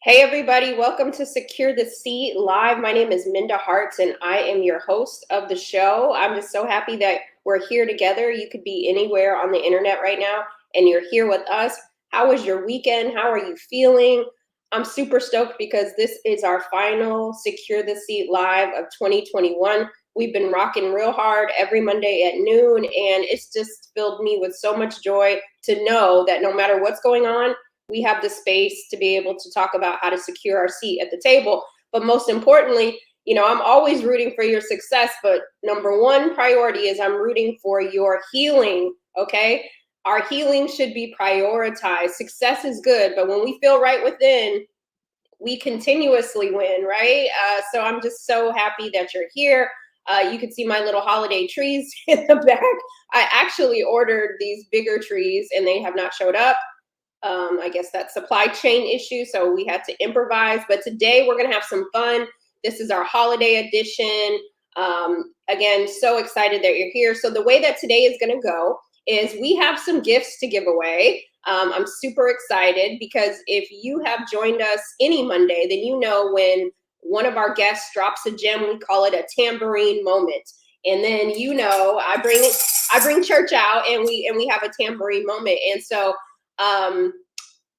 Hey everybody, welcome to Secure the Seat Live. My name is Minda Hartz and I am your host of the show. I'm just so happy that we're here together. You could be anywhere on the internet right now and you're here with us. How was your weekend? How are you feeling? I'm super stoked because this is our final Secure the Seat Live of 2021. We've been rocking real hard every Monday at noon, and it's just filled me with so much joy to know that no matter what's going on, we have the space to be able to talk about how to secure our seat at the table. But most importantly, I'm always rooting for your success, but number one priority is I'm rooting for your healing, okay? Our healing should be prioritized. Success is good, but when we feel right within, we continuously win, right? So I'm just so happy that you're here. You can see my little holiday trees in the back. I actually ordered these bigger trees and they have not showed up. I guess that's supply chain issue, so we had to improvise. But today we're gonna have some fun. This is our holiday edition. Again, so excited that you're here. So the way that today is gonna go is we have some gifts to give away. I'm super excited because if you have joined us any Monday, then you know when one of our guests drops a gem, we call it a tambourine moment. And then I bring church out and we have a tambourine moment. And so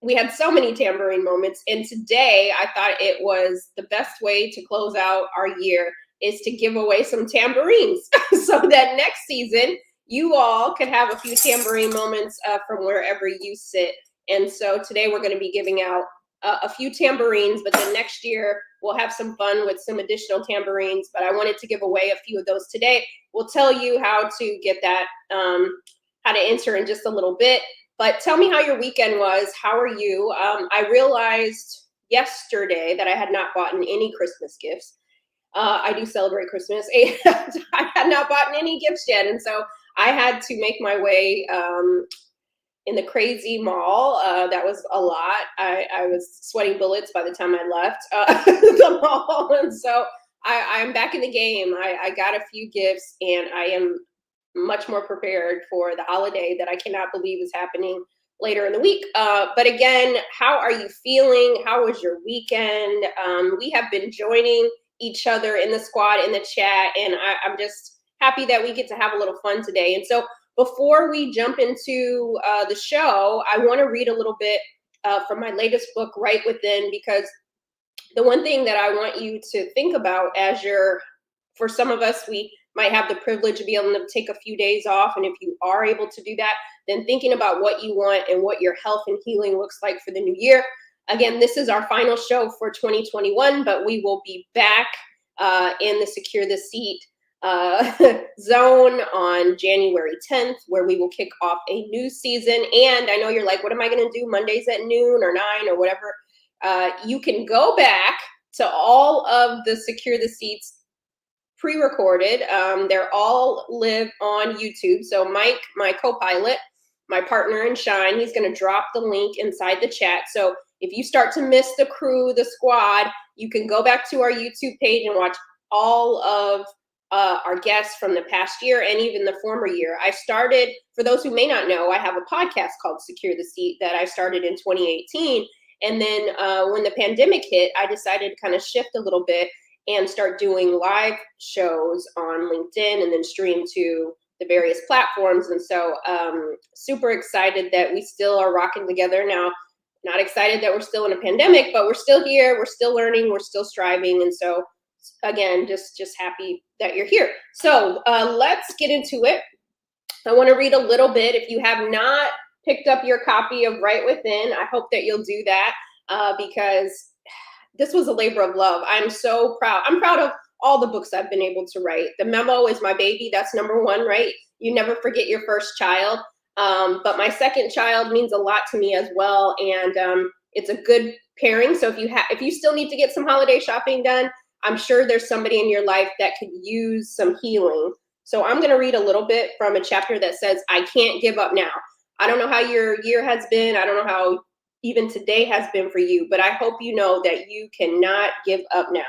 we had so many tambourine moments, and today I thought it was the best way to close out our year is to give away some tambourines so that next season you all can have a few tambourine moments from wherever you sit. And so today we're going to be giving out a few tambourines, but then next year we'll have some fun with some additional tambourines. But I wanted to give away a few of those today. We'll tell you how to get that, how to enter in just a little bit. But tell me how your weekend was. How are you? I realized yesterday that I had not bought any Christmas gifts. I do celebrate Christmas, and I had not bought any gifts yet. And so I had to make my way in the crazy mall. That was a lot. I was sweating bullets by the time I left the mall. And so I'm back in the game. I got a few gifts, and I am much more prepared for the holiday that I cannot believe is happening later in the week. But again, how are you feeling? How was your weekend? We have been joining each other in the squad, in the chat, and I'm just happy that we get to have a little fun today. And so before we jump into the show, I want to read a little bit from my latest book, Right Within, because the one thing that I want you to think about for some of us, we might have the privilege of being able to take a few days off. And if you are able to do that, then thinking about what you want and what your health and healing looks like for the new year. Again, this is our final show for 2021, but we will be back in the Secure the Seat zone on January 10th, where we will kick off a new season. And I know you're like, what am I going to do Mondays at noon or 9 or whatever? You can go back to all of the Secure the Seats pre-recorded. They're all live on YouTube. So Mike, my co-pilot, my partner in Shine, he's going to drop the link inside the chat. So if you start to miss the crew, the squad, you can go back to our YouTube page and watch all of our guests from the past year and even the former year. I started, for those who may not know, I have a podcast called Secure the Seat that I started in 2018. And then when the pandemic hit, I decided to kind of shift a little bit and start doing live shows on LinkedIn and then stream to the various platforms. And so super excited that we still are rocking together now. Not excited that we're still in a pandemic, but we're still here. We're still learning. We're still striving. And so again, just happy that you're here. So let's get into it. I want to read a little bit. If you have not picked up your copy of Right Within, I hope that you'll do that because this was a labor of love. I'm so proud. I'm proud of all the books I've been able to write. The Memo is my baby. That's number one, right? You never forget your first child. But my second child means a lot to me as well. And it's a good pairing. So if you still need to get some holiday shopping done, I'm sure there's somebody in your life that could use some healing. So I'm going to read a little bit from a chapter that says, I can't give up now. I don't know how your year has been. I don't know how even today has been for you, but I hope you know that you cannot give up now.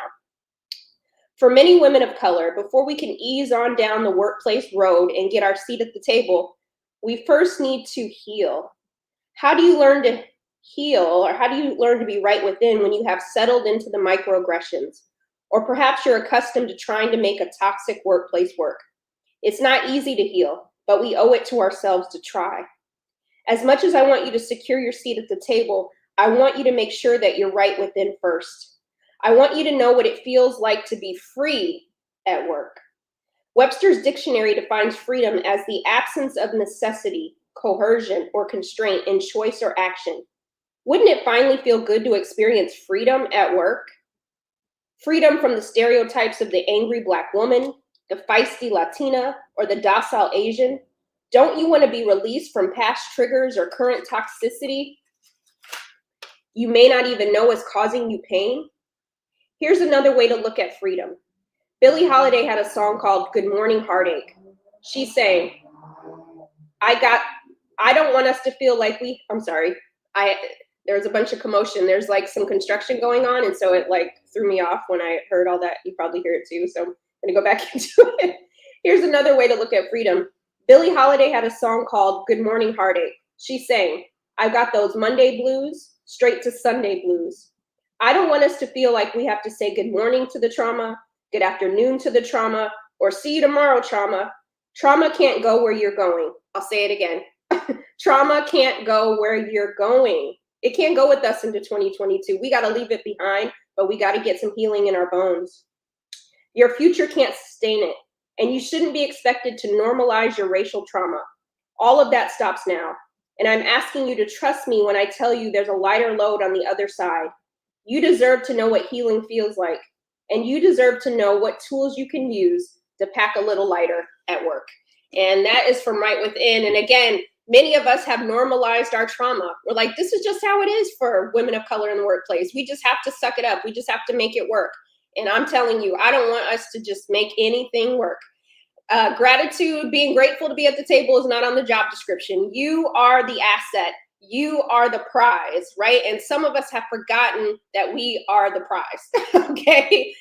For many women of color, before we can ease on down the workplace road and get our seat at the table, we first need to heal. How do you learn to heal, or how do you learn to be right within when you have settled into the microaggressions? Or perhaps you're accustomed to trying to make a toxic workplace work. It's not easy to heal, but we owe it to ourselves to try. As much as I want you to secure your seat at the table, I want you to make sure that you're right within first. I want you to know what it feels like to be free at work. Webster's dictionary defines freedom as the absence of necessity, coercion, or constraint in choice or action. Wouldn't it finally feel good to experience freedom at work? Freedom from the stereotypes of the angry Black woman, the feisty Latina, or the docile Asian? Don't you want to be released from past triggers or current toxicity you may not even know is causing you pain? Here's another way to look at freedom. Billie Holiday had a song called Good Morning Heartache. She sang, I don't want us to feel like I'm sorry, there's a bunch of commotion. There's like some construction going on. And so it like threw me off when I heard all that. You probably hear it too. So I'm gonna go back into it. Here's another way to look at freedom. Billie Holiday had a song called Good Morning Heartache. She sang, I've got those Monday blues, straight to Sunday blues. I don't want us to feel like we have to say good morning to the trauma, good afternoon to the trauma, or see you tomorrow, trauma. Trauma can't go where you're going. I'll say it again. Trauma can't go where you're going. It can't go with us into 2022. We got to leave it behind, but we got to get some healing in our bones. Your future can't sustain it, and you shouldn't be expected to normalize your racial trauma. All of that stops now, and I'm asking you to trust me when I tell you there's a lighter load on the other side. You deserve to know what healing feels like, and you deserve to know what tools you can use to pack a little lighter at work. And that is from right within. And again, many of us have normalized our trauma. We're like, this is just how it is for women of color in the workplace. We just have to suck it up. We just have to make it work. And I'm telling you, I don't want us to just make anything work. Gratitude, being grateful to be at the table is not on the job description. You are the asset. You are the prize, right? And some of us have forgotten that we are the prize, okay?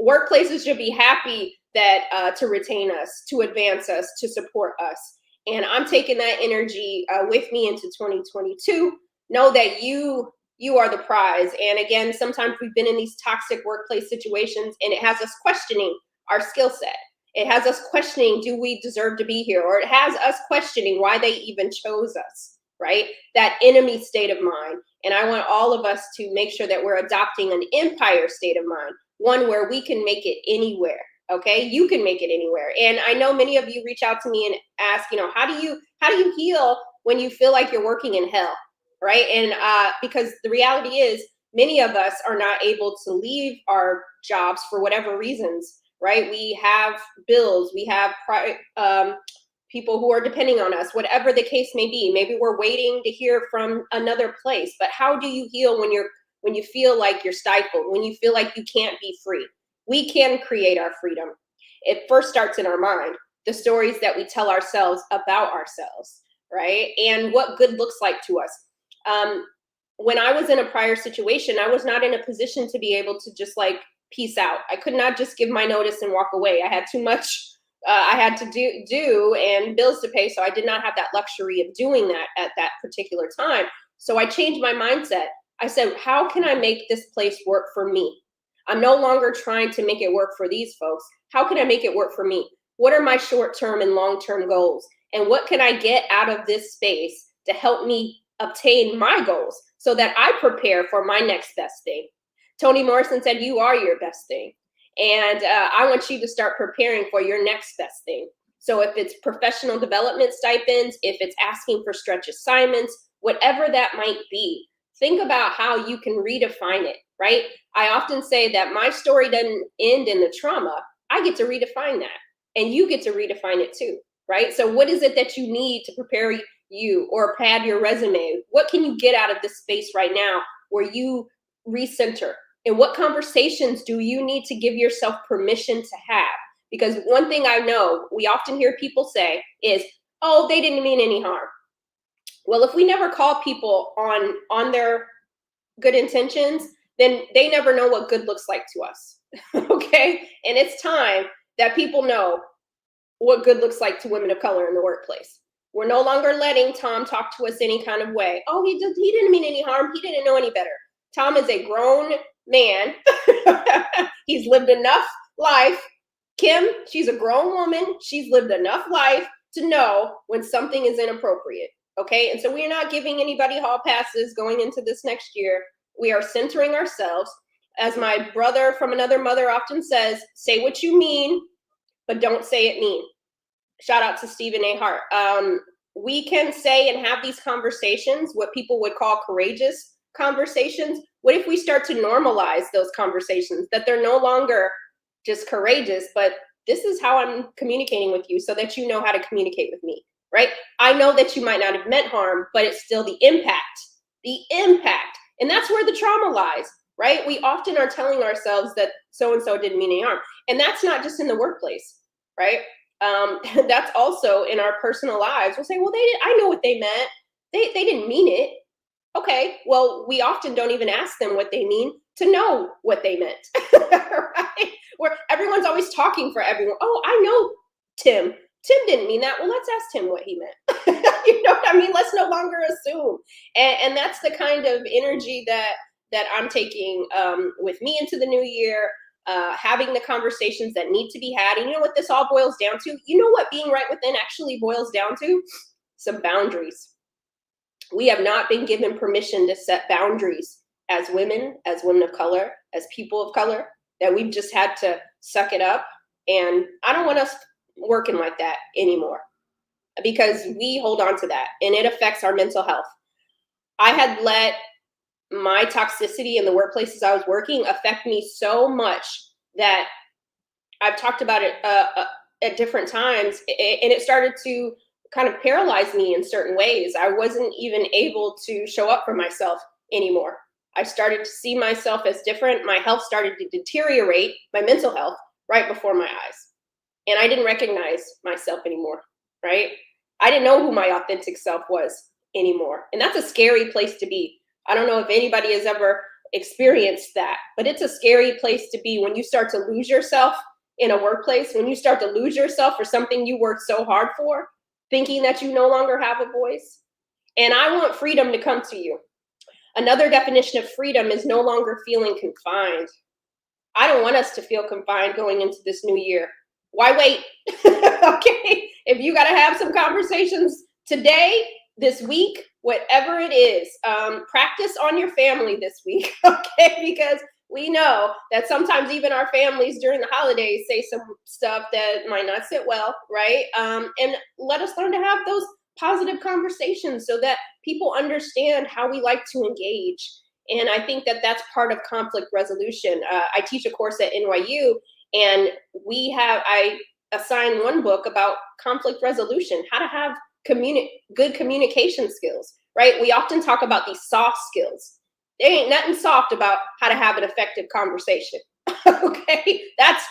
Workplaces should be happy that to retain us, to advance us, to support us. And I'm taking that energy with me into 2022. Know that you are the prize. And again, sometimes we've been in these toxic workplace situations and it has us questioning our skill set. It has us questioning, do we deserve to be here? Or it has us questioning why they even chose us, right? That enemy state of mind. And I want all of us to make sure that we're adopting an empire state of mind, one where we can make it anywhere. Okay, you can make it anywhere. And I know many of you reach out to me and ask, how do you heal when you feel like you're working in hell, right? And because the reality is, many of us are not able to leave our jobs for whatever reasons, right? We have bills, we have people who are depending on us, whatever the case may be. Maybe we're waiting to hear from another place. But how do you heal when you feel like you're stifled, when you feel like you can't be free? We can create our freedom. It first starts in our mind, the stories that we tell ourselves about ourselves, right? And what good looks like to us. When I was in a prior situation, I was not in a position to be able to just like peace out. I could not just give my notice and walk away. I had too much I had to do and bills to pay. So I did not have that luxury of doing that at that particular time. So I changed my mindset. I said, how can I make this place work for me? I'm no longer trying to make it work for these folks. How can I make it work for me? What are my short-term and long-term goals? And what can I get out of this space to help me obtain my goals so that I prepare for my next best thing? Toni Morrison said, you are your best thing. And I want you to start preparing for your next best thing. So if it's professional development stipends, if it's asking for stretch assignments, whatever that might be, think about how you can redefine it, right? I often say that my story doesn't end in the trauma. I get to redefine that. And you get to redefine it too, right? So what is it that you need to prepare you or pad your resume? What can you get out of this space right now where you recenter? And what conversations do you need to give yourself permission to have? Because one thing I know we often hear people say is, oh, they didn't mean any harm. Well, if we never call people on their good intentions, then they never know what good looks like to us. Okay? And it's time that people know what good looks like to women of color in the workplace. We're no longer letting Tom talk to us any kind of way. Oh, he didn't mean any harm. He didn't know any better. Tom is a grown man. He's lived enough life. Kim, she's a grown woman. She's lived enough life to know when something is inappropriate. Okay. And so we're not giving anybody hall passes going into this next year. We are centering ourselves. As my brother from another mother often says, say what you mean, but don't say it mean. Shout out to Stephen A. Hart. We can say and have these conversations, what people would call courageous conversations. What if we start to normalize those conversations, that they're no longer just courageous, but this is how I'm communicating with you so that you know how to communicate with me, right? I know that you might not have meant harm, but it's still the impact. And that's where the trauma lies, right? We often are telling ourselves that so-and-so didn't mean any harm. And that's not just in the workplace, right? That's also in our personal lives. We'll say, well, I know what they meant. They didn't mean it. Okay, well, we often don't even ask them what they mean to know what they meant, right? Where everyone's always talking for everyone. Oh, I know Tim. Tim didn't mean that. Well, let's ask Tim what he meant. You know what I mean? Let's no longer assume. And that's the kind of energy that I'm taking with me into the new year. Having the conversations that need to be had. And you know what this all boils down to? You know what being right within actually boils down to? Some boundaries. We have not been given permission to set boundaries as women of color, as people of color, that we've just had to suck it up. And I don't want us working like that anymore, because we hold on to that and it affects our mental health. I had let my toxicity in the workplaces I was working affect me so much that I've talked about it at different times, and it started to kind of paralyze me in certain ways. I wasn't even able to show up for myself anymore. I started to see myself as different. My health started to deteriorate, my mental health, right before my eyes. And I didn't recognize myself anymore, right? I didn't know who my authentic self was anymore. And that's a scary place to be. I don't know if anybody has ever experienced that, but it's a scary place to be when you start to lose yourself in a workplace, when you start to lose yourself for something you worked so hard for, thinking that you no longer have a voice. And I want freedom to come to you. Another definition of freedom is no longer feeling confined. I don't want us to feel confined going into this new year. Why wait? Okay, if you got to have some conversations today, this week, whatever it is, practice on your family this week, okay? Because we know that sometimes even our families during the holidays say some stuff that might not sit well, right? And let us learn to have those positive conversations so that people understand how we like to engage. And I think that that's part of conflict resolution. I teach a course at NYU, and I assigned one book about conflict resolution, how to have good communication skills, right? We often talk about these soft skills. There ain't nothing soft about how to have an effective conversation. Okay, that's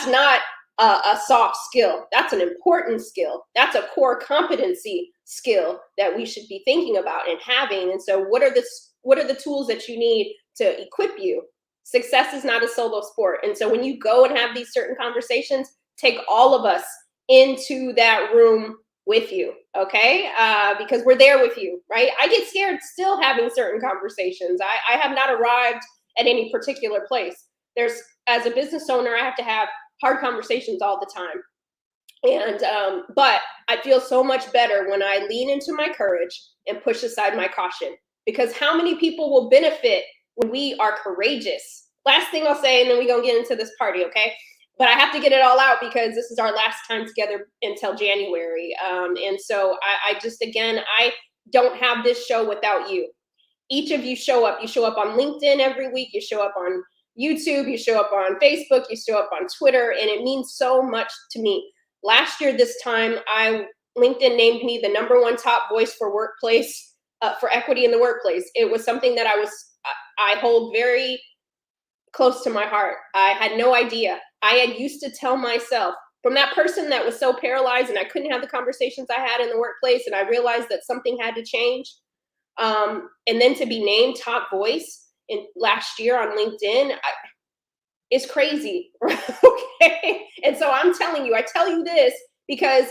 not a soft skill. That's an important skill. That's a core competency skill that we should be thinking about and having. And so what are the tools that you need to equip you? Success is not a solo sport. And so when you go and have these certain conversations, take all of us into that room with you, okay? Because we're there with you, right? I get scared still having certain conversations. I have not arrived at any particular place. As a business owner, I have to have hard conversations all the time. And but I feel so much better when I lean into my courage and push aside my caution. Because how many people will benefit when we are courageous? Last thing I'll say, and then we're gonna get into this party, okay? But I have to get it all out because this is our last time together until January. And so I don't have this show without you. Each of you show up. You show up on LinkedIn every week. You show up on YouTube. You show up on Facebook. You show up on Twitter. And it means so much to me. Last year, this time, LinkedIn named me the #1 top voice for workplace, for equity in the workplace. It was something that I hold very close to my heart. I had no idea. I had used to tell myself, from that person that was so paralyzed and I couldn't have the conversations I had in the workplace, and I realized that something had to change. And then to be named top voice last year on LinkedIn, it's crazy. Okay. And so I tell you this because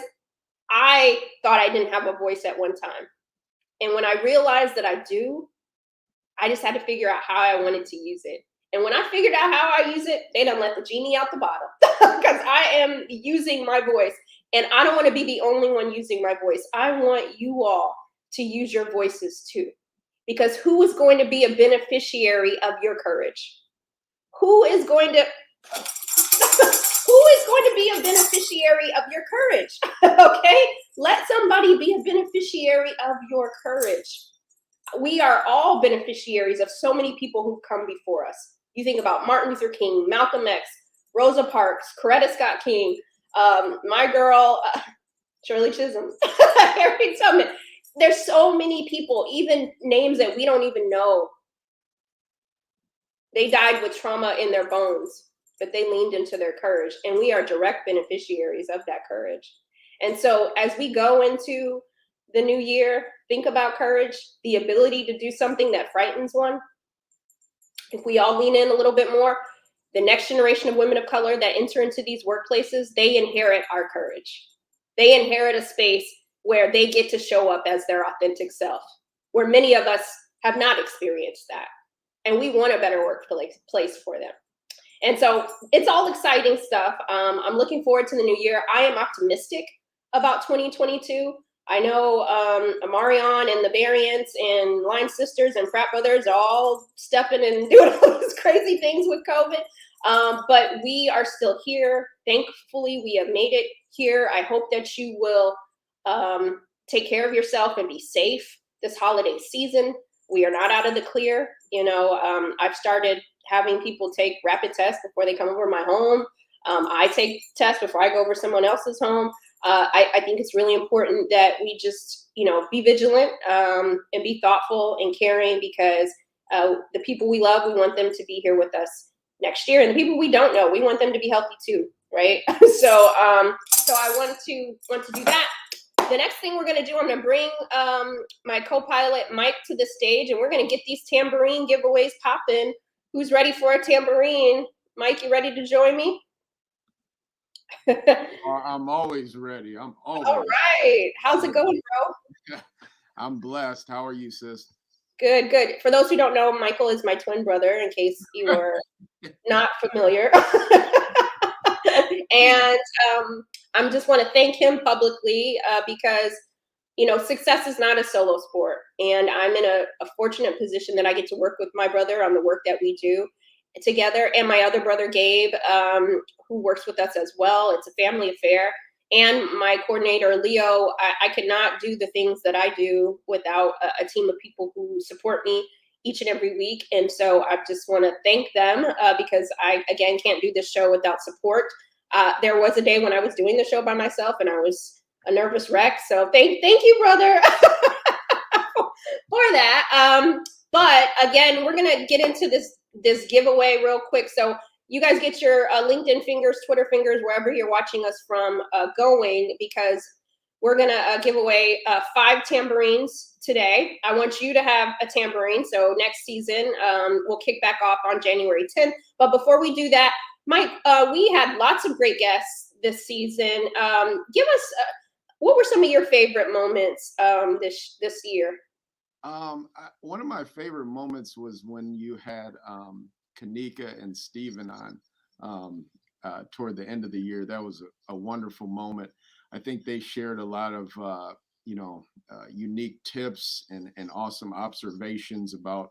I thought I didn't have a voice at one time. And when I realized that I do, I just had to figure out how I wanted to use it. And when I figured out how I use it, they done let the genie out the bottle because I am using my voice. And I don't want to be the only one using my voice. I want you all to use your voices too. Because who is going to be a beneficiary of your courage? Who is going to who is going to be a beneficiary of your courage? Okay? Let somebody be a beneficiary of your courage. We are all beneficiaries of so many people who've come before us. You think about Martin Luther King, Malcolm X, Rosa Parks, Coretta Scott King, my girl, Shirley Chisholm, Harriet Tubman. There's so many people, even names that we don't even know. They died with trauma in their bones, but they leaned into their courage, and we are direct beneficiaries of that courage. And so as we go into the new year, think about courage, the ability to do something that frightens one. If we all lean in a little bit more, the next generation of women of color that enter into these workplaces, they inherit our courage. They inherit a space where they get to show up as their authentic self, where many of us have not experienced that. And we want a better workplace for them. And so it's all exciting stuff. I'm looking forward to the new year. I am optimistic about 2022. I know Amarion and the Variants and Line Sisters and Frat Brothers are all stepping and doing all these crazy things with COVID. But we are still here. Thankfully, we have made it here. I hope that you will take care of yourself and be safe this holiday season. We are not out of the clear. I've started having people take rapid tests before they come over my home. I take tests before I go over someone else's home. I think it's really important that we just, be vigilant and be thoughtful and caring, because the people we love, we want them to be here with us next year. And the people we don't know, we want them to be healthy too, right? So I want to do that. The next thing we're going to do, I'm going to bring my co-pilot Mike to the stage, and we're going to get these tambourine giveaways popping. Who's ready for a tambourine? Mike, you ready to join me? I'm always ready. I'm always. All right. How's it going, bro? I'm blessed. How are you, sis? Good, good. For those who don't know, Michael is my twin brother, in case you were not familiar. And I just want to thank him publicly because, success is not a solo sport. And I'm in a fortunate position that I get to work with my brother on the work that we do together, and my other brother, Gabe, who works with us as well. It's a family affair. And my coordinator, Leo. I could not do the things that I do without a team of people who support me each and every week. And so I just want to thank them because I, again, can't do this show without support. There was a day when I was doing the show by myself and I was a nervous wreck. So thank you, brother, for that. But again, we're going to get into this giveaway real quick. So you guys get your LinkedIn fingers, Twitter fingers, wherever you're watching us from going, because we're going to give away 5 tambourines today. I want you to have a tambourine. So next season, we'll kick back off on January 10th. But before we do that, Mike, we had lots of great guests this season. Give us, what were some of your favorite moments this year? One of my favorite moments was when you had Kanika and Steven on toward the end of the year. That was a wonderful moment. I think they shared a lot of unique tips and awesome observations about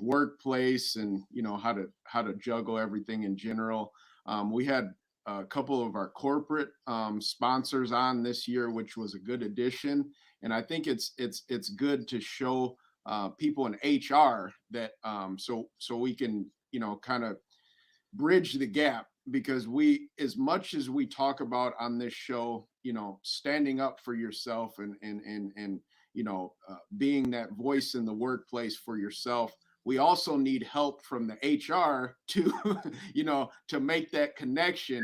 workplace and how to juggle everything in general. We had a couple of our corporate sponsors on this year, which was a good addition. And I think it's good to show people in HR that so we can kind of bridge the gap, because we, as much as we talk about on this show, standing up for yourself and being that voice in the workplace for yourself, we also need help from the HR to to make that connection,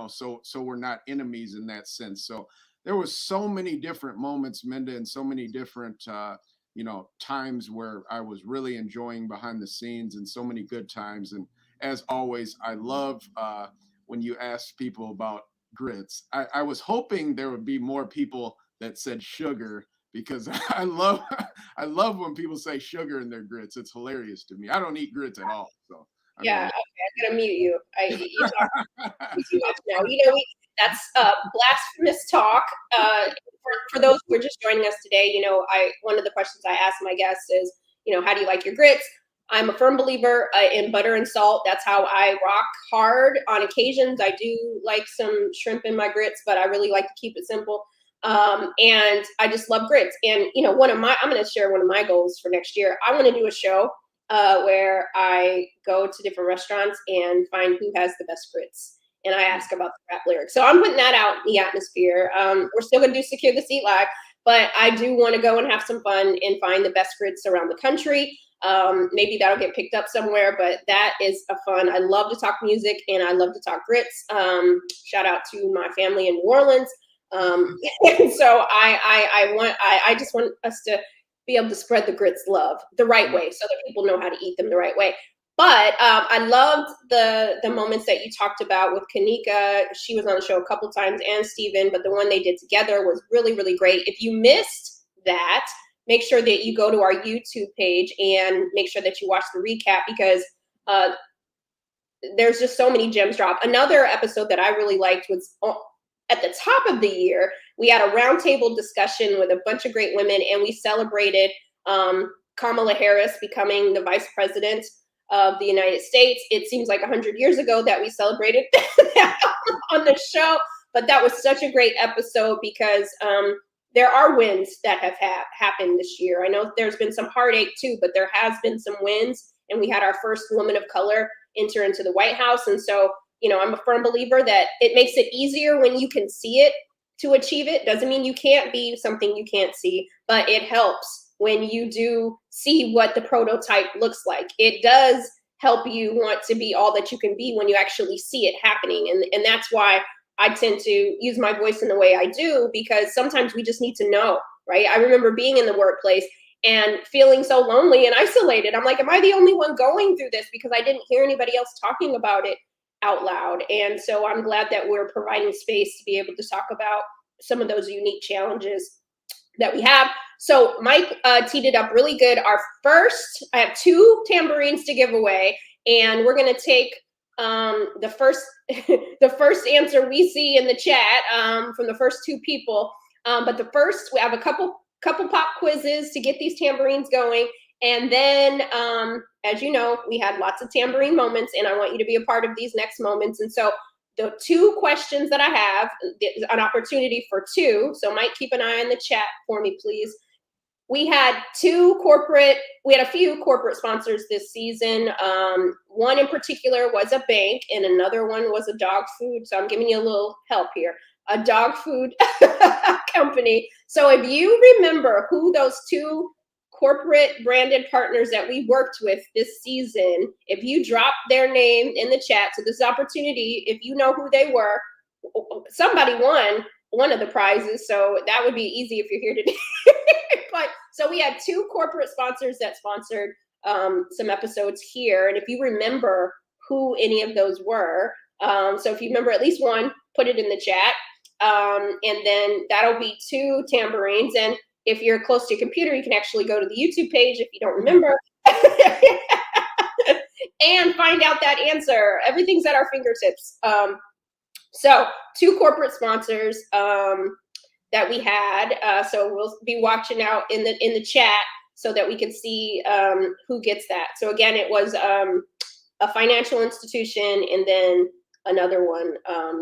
so we're not enemies in that sense. So there was so many different moments, Minda, and so many different times where I was really enjoying behind the scenes, and so many good times. And as always, I love when you ask people about grits. I was hoping there would be more people that said sugar because I love I love when people say sugar in their grits. It's hilarious to me. I don't eat grits at all, so I Yeah, don't okay, I'm gonna mute you. You talk too know. much now. That's blasphemous talk. For those who are just joining us today, I one of the questions I ask my guests is, how do you like your grits? I'm a firm believer in butter and salt. That's how I rock hard. On occasions, I do like some shrimp in my grits, but I really like to keep it simple. And I just love grits. And I'm going to share one of my goals for next year. I want to do a show where I go to different restaurants and find who has the best grits. And I ask about the rap lyrics. So I'm putting that out in the atmosphere. We're still going to do Secure the Seat Live, but I do want to go and have some fun and find the best grits around the country. Maybe that'll get picked up somewhere, but that is a fun. I love to talk music and I love to talk grits. Shout out to my family in New Orleans. And so I just want us to be able to spread the grits love the right way so that people know how to eat them the right way. But I loved the moments that you talked about with Kanika. She was on the show a couple times, and Steven, but the one they did together was really, really great. If you missed that, make sure that you go to our YouTube page and make sure that you watch the recap because there's just so many gems dropped. Another episode that I really liked was at the top of the year. We had a roundtable discussion with a bunch of great women, and we celebrated Kamala Harris becoming the vice president of the United States. It seems like 100 years ago that we celebrated on the show, but that was such a great episode because there are wins that have happened this year. I know there's been some heartache too, but there has been some wins, and we had our first woman of color enter into the White House. And so, I'm a firm believer that it makes it easier when you can see it to achieve it. Doesn't mean you can't be something you can't see, but it helps when you do see what the prototype looks like. It does help you want to be all that you can be when you actually see it happening. And that's why I tend to use my voice in the way I do, because sometimes we just need to know, right? I remember being in the workplace and feeling so lonely and isolated. I'm like, am I the only one going through this? Because I didn't hear anybody else talking about it out loud. And so I'm glad that we're providing space to be able to talk about some of those unique challenges that we have. So Mike teed it up really good. I have 2 tambourines to give away, and we're going to take the first the first answer we see in the chat from the first 2 people. But the first, we have a couple pop quizzes to get these tambourines going. And then, as you know, we had lots of tambourine moments, and I want you to be a part of these next moments. And so the 2 questions that I have, an opportunity for 2. So Mike, keep an eye on the chat for me, please. We had a few corporate sponsors this season. One in particular was a bank, and another one was a dog food. So I'm giving you a little help here. A dog food company. So if you remember who those 2 corporate branded partners that we worked with this season, if you drop their name in the chat, so this is opportunity, if you know who they were, somebody won one of the prizes, so that would be easy if you're here today. But so we had 2 corporate sponsors that sponsored some episodes here, and if you remember who any of those were, so if you remember at least one, put it in the chat, and then that'll be 2 tambourines. And if you're close to your computer, you can actually go to the YouTube page if you don't remember and find out that answer. Everything's at our fingertips. So 2 corporate sponsors that we had. So we'll be watching out in the chat so that we can see who gets that. So again, it was a financial institution and then another one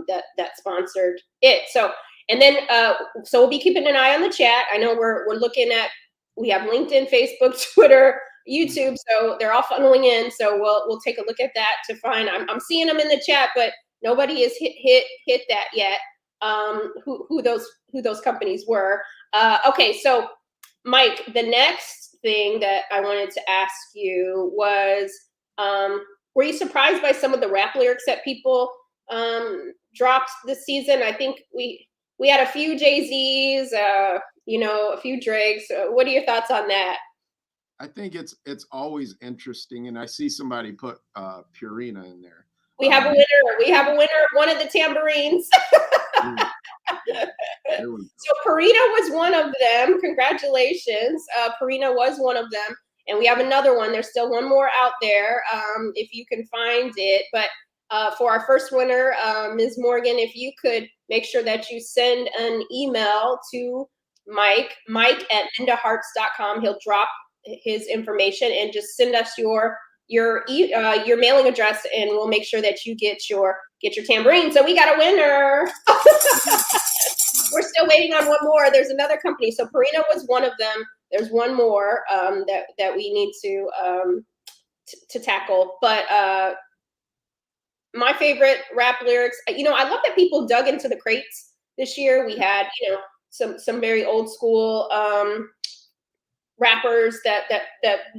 that sponsored it. So and then so we'll be keeping an eye on the chat. I know we're looking at, we have LinkedIn, Facebook, Twitter, YouTube, so they're all funneling in. So we'll take a look at that to find. I'm seeing them in the chat, but nobody has hit that yet. Who those companies were. Okay, so Mike, the next thing that I wanted to ask you was, were you surprised by some of the rap lyrics that people dropped this season? I think we had a few Jay-Z's, a few Drakes. What are your thoughts on that? I think it's always interesting, and I see somebody put Purina in there. We have a winner. We have a winner of one of the tambourines. There we go. So Purina was one of them. Congratulations. Purina was one of them. And we have another one. There's still one more out there if you can find it. But for our first winner, Ms. Morgan, if you could make sure that you send an email to Mike@mindahearts.com. He'll drop his information and just send us your mailing address, and we'll make sure that you get your tambourine. So we got a winner. We're still waiting on one more. There's another company. So Purina was one of them. There's one more that we need to tackle. But my favorite rap lyrics, I love that people dug into the crates this year. We had, some very old school rappers that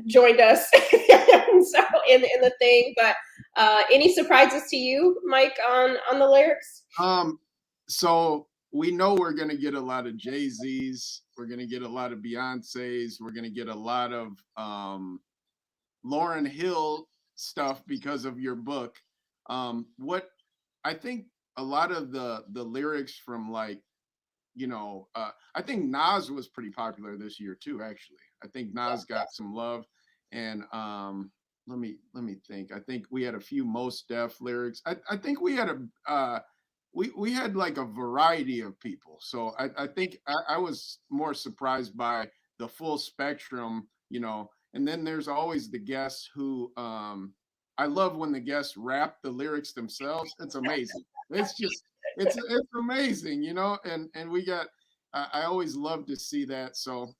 joined us so in the thing. But any surprises to you, Mike, on the lyrics? So we know we're going to get a lot of Jay-Z's. We're going to get a lot of Beyonce's. We're going to get a lot of Lauryn Hill stuff because of your book. What I think a lot of the lyrics from I think Nas was pretty popular this year too, actually. I think Nas got some love. And let me think. I think we had a few Mos Def lyrics. I think we had we had like a variety of people. So I think I was more surprised by the full spectrum, and then there's always the guests who I love when the guests rap the lyrics themselves. It's amazing. It's amazing, and we got I always love to see that. So,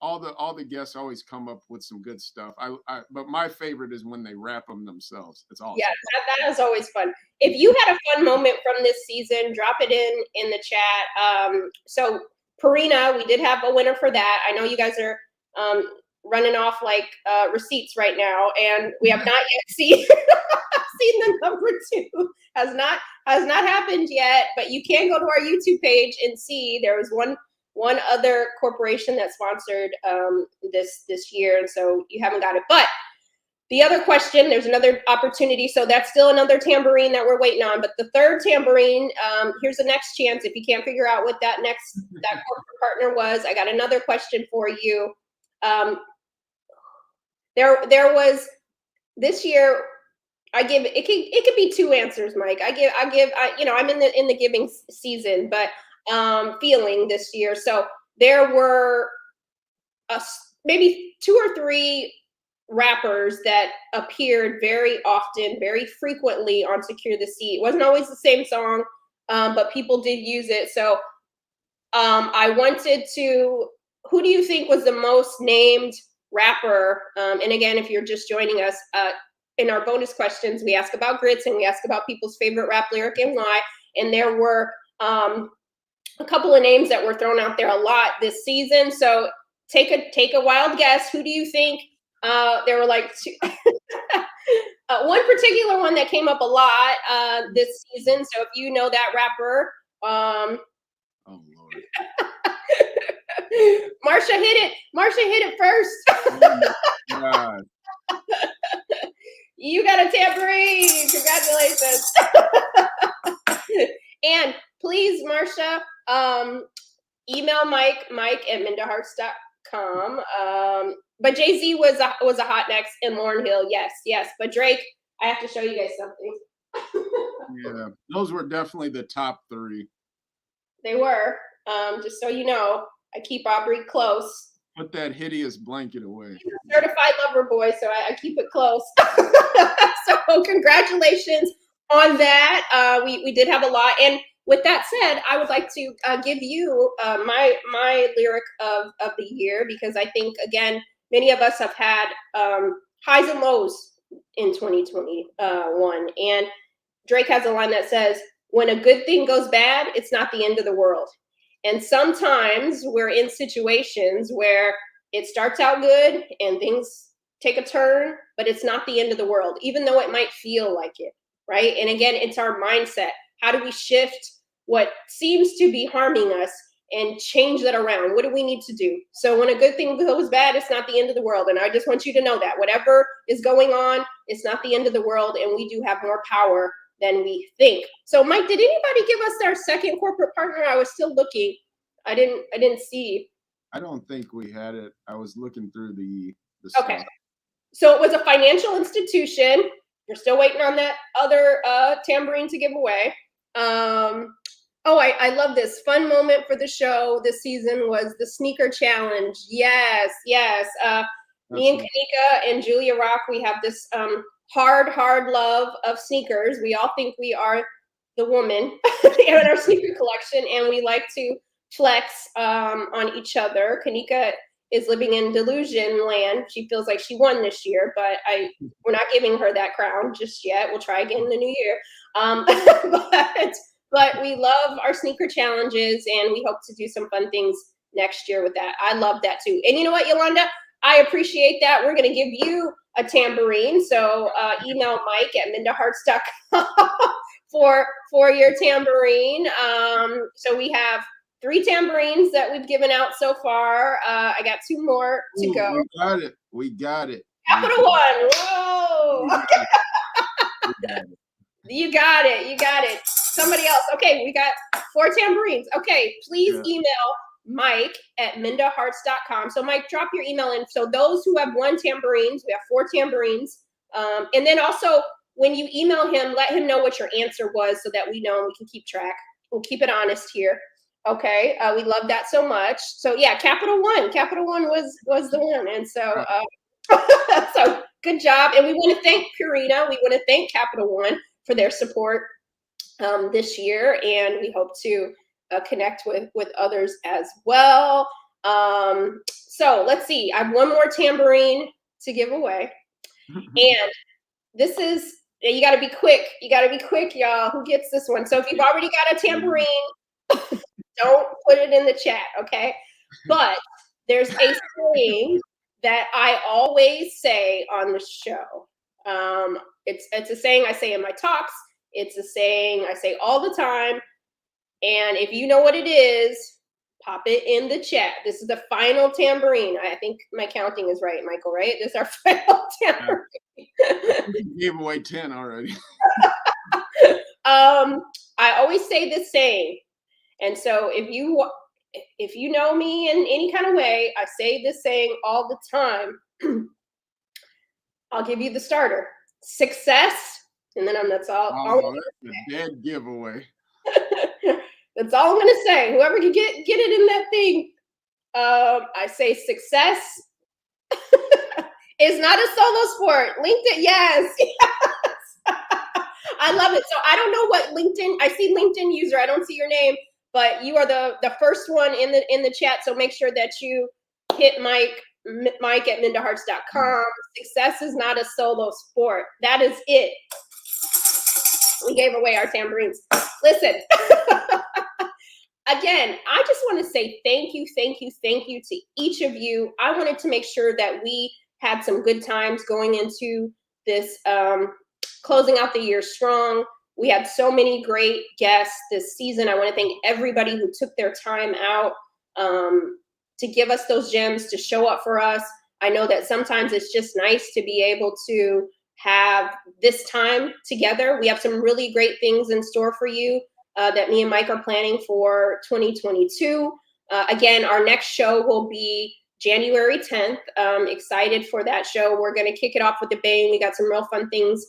all the guests always come up with some good stuff. But my favorite is when they rap them themselves. It's awesome. Yeah, that is always fun. If you had a fun moment from this season, drop it in the chat. So Purina, we did have a winner for that. I know you guys are running off like receipts right now, and we have not yet seen the number 2. Has not happened yet, but you can go to our YouTube page and see there was one other corporation that sponsored this year, and so you haven't got it. But the other question, there's another opportunity, so that's still another tambourine that we're waiting on. But the third tambourine, here's the next chance. If you can't figure out what that corporate partner was, I got another question for you. There was this year. I give it could be 2 answers, Mike. I'm in the giving season, but feeling this year. So there were maybe 2 or 3 rappers that appeared very often, very frequently on Secure the Seat. It wasn't always the same song, but people did use it. So I wanted to, who do you think was the most named rapper? And again, if you're just joining us, in our bonus questions, we ask about grits and we ask about people's favorite rap lyric and why. And there were a couple of names that were thrown out there a lot this season. So take a wild guess. Who do you think? There were like 2. One particular one that came up a lot this season. So if you know that rapper, oh Lord. Marsha hit it first. Oh my God. You got a tambourine. Congratulations. And please, Marsha, email Mike@mindahearts.com. But Jay-Z was a hot next, and Lauryn Hill, yes. But Drake, I have to show you guys something. Yeah, those were definitely the top 3. They were. Just so you know, I keep Aubrey close. Put that hideous blanket away. He's a certified lover boy, so I keep it close. So congratulations on that. We did have a lot. And with that said, I would like to give you my lyric of the year, because I think, again, many of us have had highs and lows in 2021. And Drake has a line that says, "When a good thing goes bad, it's not the end of the world." And sometimes we're in situations where it starts out good and things take a turn, but it's not the end of the world, even though it might feel like it, right? And again, it's our mindset. How do we shift what seems to be harming us and change that around? What do we need to do? So when a good thing goes bad, it's not the end of the world. And I just want you to know that whatever is going on, it's not the end of the world. And we do have more power than we think. So Mike, did anybody give us our second corporate partner? I was still looking. I didn't see. I don't think we had it. I was looking through the Okay. stuff. So it was a financial institution. We're still waiting on that other tambourine to give away. I love this. Fun moment for the show this season was the sneaker challenge. Yes. Me and Kanika and Julia Rock, we have this hard love of sneakers. We all think we are the woman in our sneaker collection, and we like to flex on each other. Kanika is living in delusion land. She feels like she won this year, but we're not giving her that crown just yet. We'll try again in the new year. But we love our sneaker challenges, and we hope to do some fun things next year with that. I love that too. And you know what, Yolanda? I appreciate that. We're going to give you a tambourine. So email Mike at mindahearts.com for your tambourine. So we have 3 tambourines that we've given out so far. I got 2 more to go. We got it. Capital One. Whoa. You got it. Somebody else. Okay, we got 4 tambourines. Okay, please email Mike at mindahearts.com. So Mike, drop your email in. So those who have won tambourines, we have 4 tambourines. And then also when you email him, let him know what your answer was so that we know and we can keep track. We'll keep it honest here. Okay, we love that so much. So yeah, Capital One was the one. And so so good job. And we want to thank Purina. We want to thank Capital One for their support this year, and we hope to connect with others as well. So let's see. I have 1 more tambourine to give away, and this is, you got to be quick. You got to be quick, y'all. Who gets this one? So if you've already got a tambourine, don't put it in the chat, okay? But there's a saying that I always say on the show. It's a saying I say in my talks. It's a saying I say all the time. And if you know what it is, pop it in the chat. This is the final tambourine. I think my counting is right, Michael, right? This is our final tambourine. You gave away 10 already. I always say this saying. And so if you know me in any kind of way, I say this saying all the time. I'll give you the starter. Success. And then that's all. That's a dead giveaway. That's all I'm gonna say. Whoever can get it in that thing. I say success is not a solo sport. LinkedIn, yes. I love it. So I don't know what LinkedIn. I see LinkedIn user. I don't see your name, but you are the first one in the chat. So make sure that you hit Mike at mindahearts.com. Success is not a solo sport. That is it. We gave away our tambourines. Listen, again, I just want to say thank you to each of you. I wanted to make sure that we had some good times going into this, closing out the year strong. We had so many great guests this season. I want to thank everybody who took their time out to give us those gems, to show up for us. I know that sometimes it's just nice to be able to have this time together. We have some really great things in store for you that me and Mike are planning for 2022. Again, our next show will be January 10th. Excited for that show. We're going to kick it off with a bang. We got some real fun things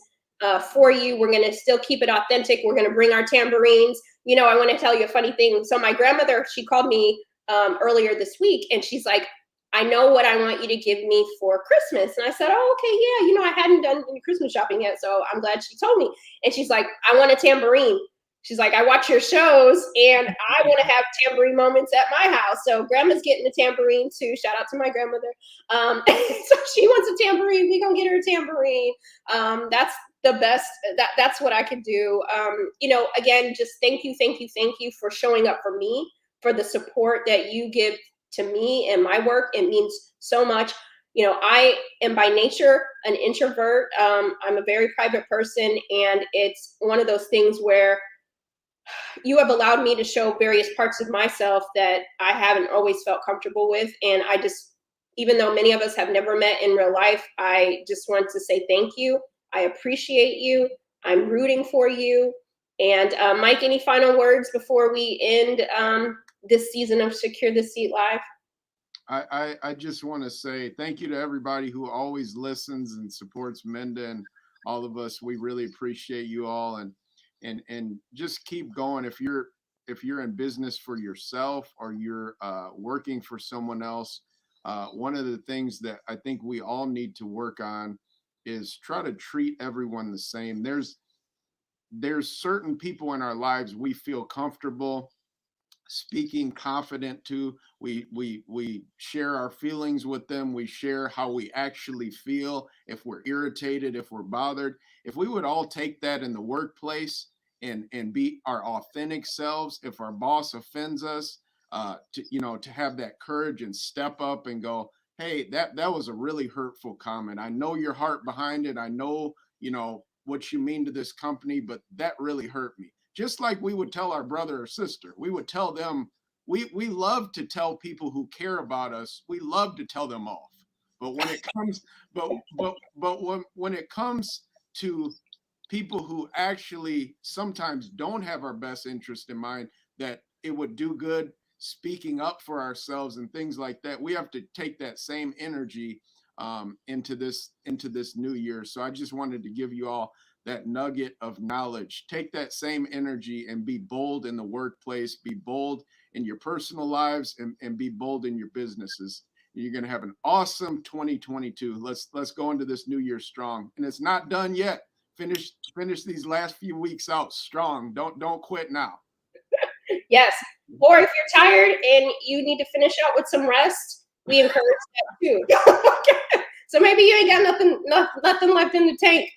for you. We're going to still keep it authentic. We're going to bring our tambourines. You know, I want to tell you a funny thing. So my grandmother, she called me earlier this week, and she's like, I know what I want you to give me for Christmas. And I said, oh, okay, yeah. You know, I hadn't done any Christmas shopping yet, so I'm glad she told me. And she's like, I want a tambourine. She's like, I watch your shows, and I want to have tambourine moments at my house. So grandma's getting a tambourine too. Shout out to my grandmother. So she wants a tambourine. We're going to get her a tambourine. That's the best. That's what I could do. You know, again, just thank you for showing up for me, for the support that you give to me and my work. It means so much. You know, I am by nature an introvert. I'm a very private person, and it's one of those things where you have allowed me to show various parts of myself that I haven't always felt comfortable with. And I just, even though many of us have never met in real life, I just want to say thank you. I appreciate you. I'm rooting for you. And Mike, any final words before we end this season of Secure the Seat Live? I just want to say thank you to everybody who always listens and supports Minda and all of us. We really appreciate you all, and just keep going. If you're in business for yourself or you're working for someone else, one of the things that I think we all need to work on is try to treat everyone the same. There's certain people in our lives we feel comfortable speaking confident to. We share our feelings with them. We share how we actually feel, if we're irritated, if we're bothered. If we would all take that in the workplace and be our authentic selves, if our boss offends us, to have that courage and step up and go, hey, that was a really hurtful comment. I know your heart behind it. I know, what you mean to this company, but that really hurt me. Just like we would tell our brother or sister, we would tell them. We love to tell people who care about us. We love to tell them off. But when it comes, when it comes to people who actually sometimes don't have our best interest in mind, that it would do good speaking up for ourselves and things like that, we have to take that same energy into this new year. So I just wanted to give you all that nugget of knowledge. Take that same energy and be bold in the workplace, be bold in your personal lives, and be bold in your businesses. You're going to have an awesome 2022. Let's go into this new year strong. And it's not done yet. Finish these last few weeks out strong. Don't quit now. Yes. Or if you're tired and you need to finish out with some rest, we encourage that too. So maybe you ain't got nothing left in the tank.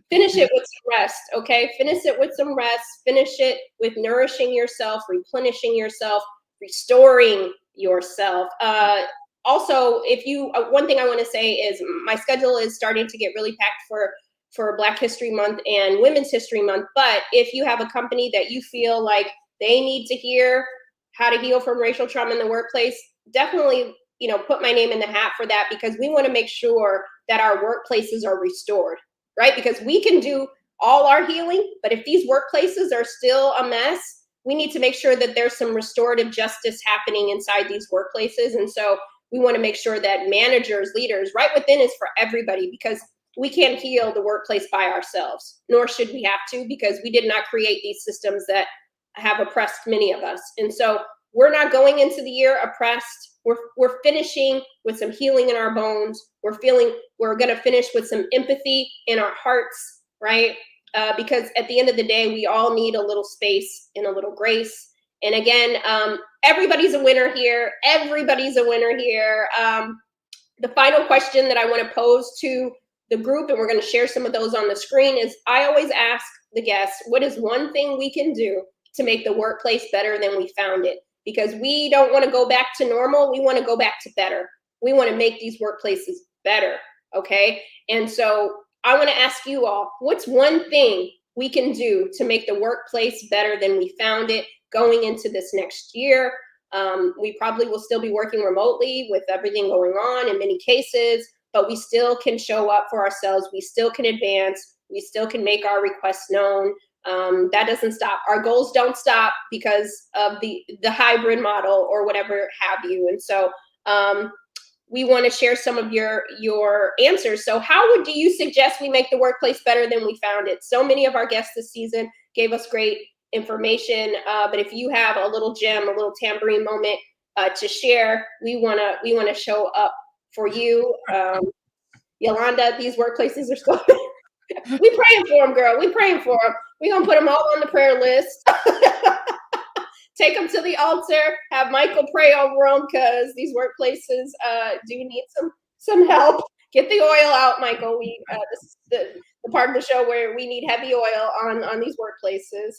Finish it with some rest, okay? Finish it with some rest. Finish it with nourishing yourself, replenishing yourself, restoring yourself. Also, if you, one thing I want to say is my schedule is starting to get really packed for Black History Month and Women's History Month. But if you have a company that you feel like they need to hear how to heal from racial trauma in the workplace, definitely, put my name in the hat for that, because we want to make sure that our workplaces are restored, right? Because we can do all our healing, but if these workplaces are still a mess, we need to make sure that there's some restorative justice happening inside these workplaces. And so we want to make sure that managers, leaders, right within is for everybody, because we can't heal the workplace by ourselves, nor should we have to, because we did not create these systems that have oppressed many of us. And so we're not going into the year oppressed. We're finishing with some healing in our bones. We're going to finish with some empathy in our hearts, right? Because at the end of the day, we all need a little space and a little grace. And again, everybody's a winner here. Everybody's a winner here. The final question that I want to pose to the group, and we're going to share some of those on the screen, is I always ask the guests, what is one thing we can do to make the workplace better than we found it? Because we don't want to go back to normal. We want to go back to better. We want to make these workplaces better, okay? And so I want to ask you all, what's one thing we can do to make the workplace better than we found it going into this next year? We probably will still be working remotely with everything going on in many cases, but we still can show up for ourselves. We still can advance. We still can make our requests known. That doesn't stop. Our goals don't stop because of the hybrid model or whatever have you. And so we want to share some of your answers. So how do you suggest we make the workplace better than we found it? So many of our guests this season gave us great information, but if you have a little gem, a little tambourine moment to share, we want to show up for you. Yolanda, these workplaces are so we praying for them, girl. We praying for them. We're going to put them all on the prayer list. Take them to the altar. Have Michael pray over them, because these workplaces do need some help. Get the oil out, Michael. This is the part of the show where we need heavy oil on these workplaces.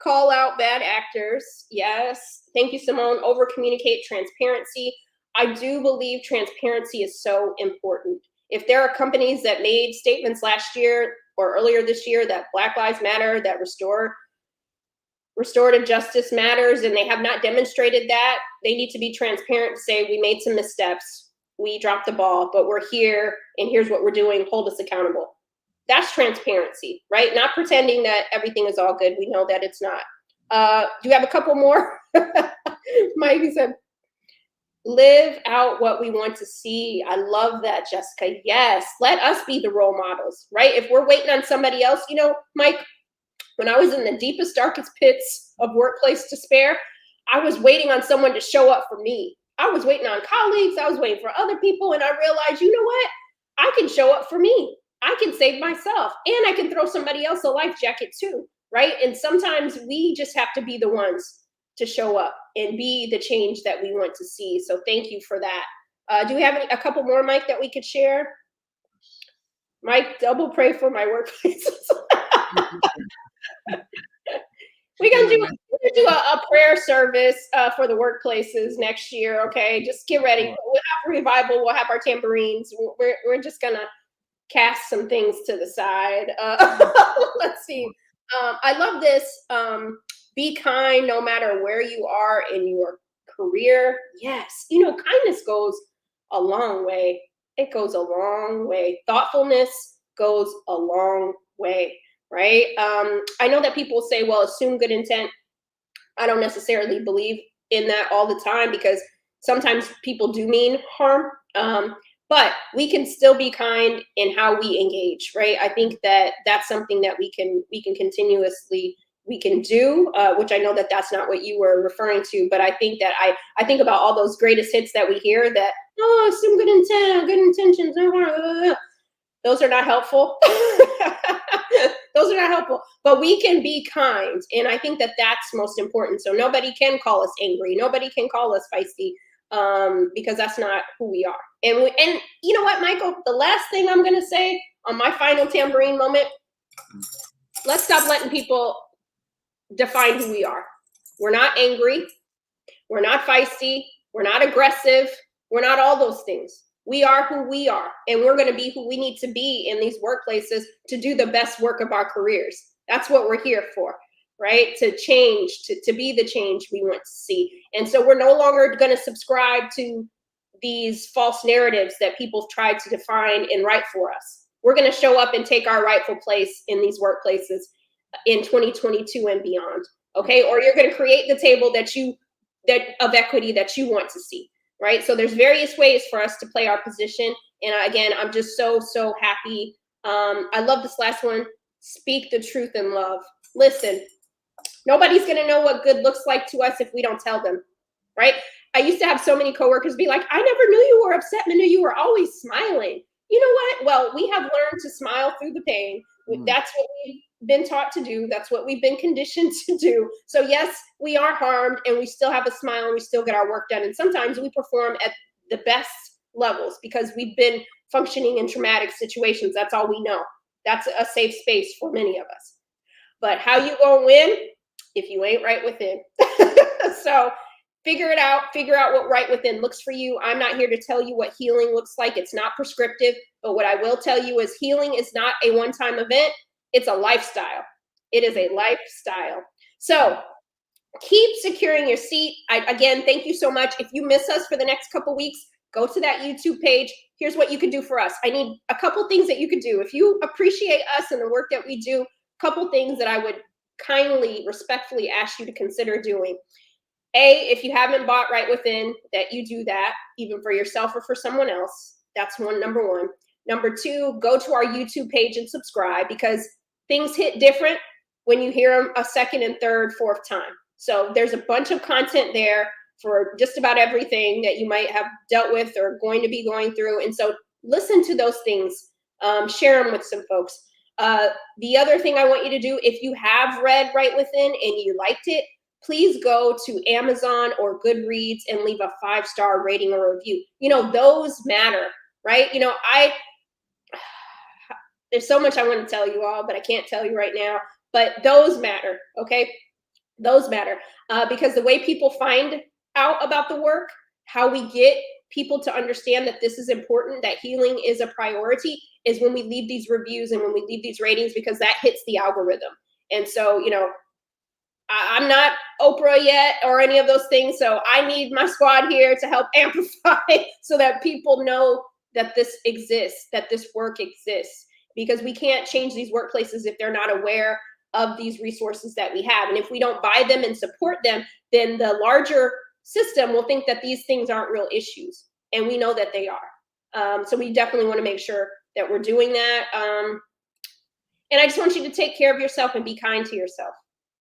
Call out bad actors. Yes. Thank you, Simone. Over communicate, transparency. I do believe transparency is so important. If there are companies that made statements last year or earlier this year that Black Lives Matter, that restorative justice matters, and they have not demonstrated that. They need to be transparent to say, we made some missteps, we dropped the ball, but we're here, and here's what we're doing, hold us accountable. That's transparency, right? Not pretending that everything is all good. We know that it's not. Do you have a couple more? Mike said, live out what we want to see. I love that, Jessica. Yes, let us be the role models, right? If we're waiting on somebody else, you know, Mike, when I was in the deepest, darkest pits of workplace despair, I was waiting on someone to show up for me. I was waiting on colleagues. I was waiting for other people. And I realized, you know what? I can show up for me. I can save myself. And I can throw somebody else a life jacket too, right? And sometimes we just have to be the ones to show up and be the change that we want to see. So thank you for that. Do we have a couple more, Mike, that we could share? Mike, double pray for my workplace. We're gonna do a prayer service for the workplaces next year. Okay, just get ready. We'll have a revival. We'll have our tambourines. We're just gonna cast some things to the side. Let's see. I love this. Be kind no matter where you are in your career. Yes, you know, kindness goes a long way. It goes a long way. Thoughtfulness goes a long way. Right? I know that people say, well, assume good intent. I don't necessarily believe in that all the time, because sometimes people do mean harm. But we can still be kind in how we engage, right? I think that that's something that we can continuously do, which I know that that's not what you were referring to, but I think that I think about all those greatest hits that we hear that, oh, assume good intent, good intentions. Those are not helpful. Those are not helpful, but we can be kind. And I think that that's most important. So nobody can call us angry. Nobody can call us feisty, because that's not who we are. And you know what, Michael, the last thing I'm going to say on my final tambourine moment, let's stop letting people define who we are. We're not angry. We're not feisty. We're not aggressive. We're not all those things. We are who we are, and we're going to be who we need to be in these workplaces to do the best work of our careers. That's what we're here for, right? To change, to be the change we want to see. And so we're no longer going to subscribe to these false narratives that people tried to define and write for us. We're going to show up and take our rightful place in these workplaces in 2022 and beyond, okay? Or you're going to create the table of equity that you want to see. Right. So there's various ways for us to play our position. And again, I'm just so happy. I love this last one. Speak the truth in love. Listen, nobody's going to know what good looks like to us if we don't tell them. Right. I used to have so many coworkers be like, I never knew you were upset. I knew you were always smiling. You know what? Well, we have learned to smile through the pain. That's what we've been taught to do. That's what we've been conditioned to do. So yes, we are harmed, and we still have a smile, and we still get our work done. And sometimes we perform at the best levels because we've been functioning in traumatic situations. That's all we know. That's a safe space for many of us. But how you gonna win if you ain't right within? So figure it out. Figure out what right within looks for you. I'm not here to tell you what healing looks like. It's not prescriptive. But what I will tell you is healing is not a one-time event. It's a lifestyle. It is a lifestyle. So keep securing your seat. Again, thank you so much. If you miss us for the next couple weeks, go to that YouTube page. Here's what you could do for us. I need a couple things that you could do. If you appreciate us and the work that we do, a couple things that I would kindly, respectfully ask you to consider doing. If you haven't bought Right Within, that you do that, even for yourself or for someone else. That's number one. Number two, go to our YouTube page and subscribe, because things hit different when you hear them a second and third, fourth time. So there's a bunch of content there for just about everything that you might have dealt with or going to be going through. And so listen to those things, share them with some folks. The other thing I want you to do, if you have read Right Within and you liked it, please go to Amazon or Goodreads and leave a 5-star rating or review. You know, those matter, right? You know, there's so much I want to tell you all, but I can't tell you right now. But those matter, okay? Those matter, because the way people find out about the work, how we get people to understand that this is important, that healing is a priority, is when we leave these reviews and when we leave these ratings, because that hits the algorithm. And so, you know, I'm not Oprah yet or any of those things. So I need my squad here to help amplify so that people know that this exists, that this work exists, because we can't change these workplaces if they're not aware of these resources that we have. And if we don't buy them and support them, then the larger system will think that these things aren't real issues. And we know that they are. So we definitely want to make sure that we're doing that. And I just want you to take care of yourself and be kind to yourself.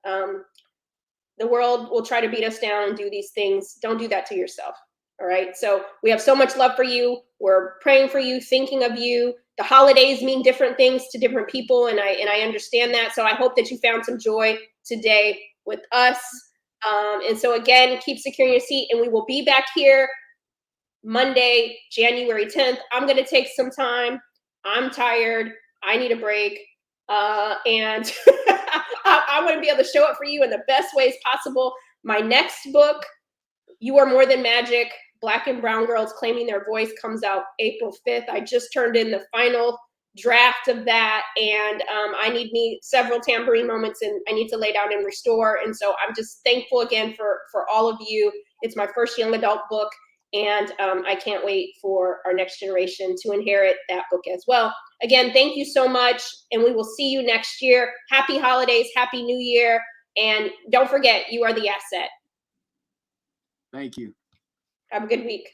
The world will try to beat us down and do these things. Don't do that to yourself. All right. So we have so much love for you. We're praying for you, thinking of you. The holidays mean different things to different people, and I understand that. So I hope that you found some joy today with us. And so again, keep securing your seat, and we will be back here Monday, January 10th. I'm going to take some time. I'm tired. I need a break. And I want to be able to show up for you in the best ways possible. My next book, You Are More Than Magic, Black and Brown Girls Claiming Their Voice, comes out April 5th. I just turned in the final draft of that, and I need several tambourine moments, and I need to lay down and restore. And so I'm just thankful again for all of you. It's my first young adult book, and I can't wait for our next generation to inherit that book as well. Again, thank you so much, and we will see you next year. Happy holidays, Happy New Year, and don't forget, you are the asset. Thank you. Have a good week.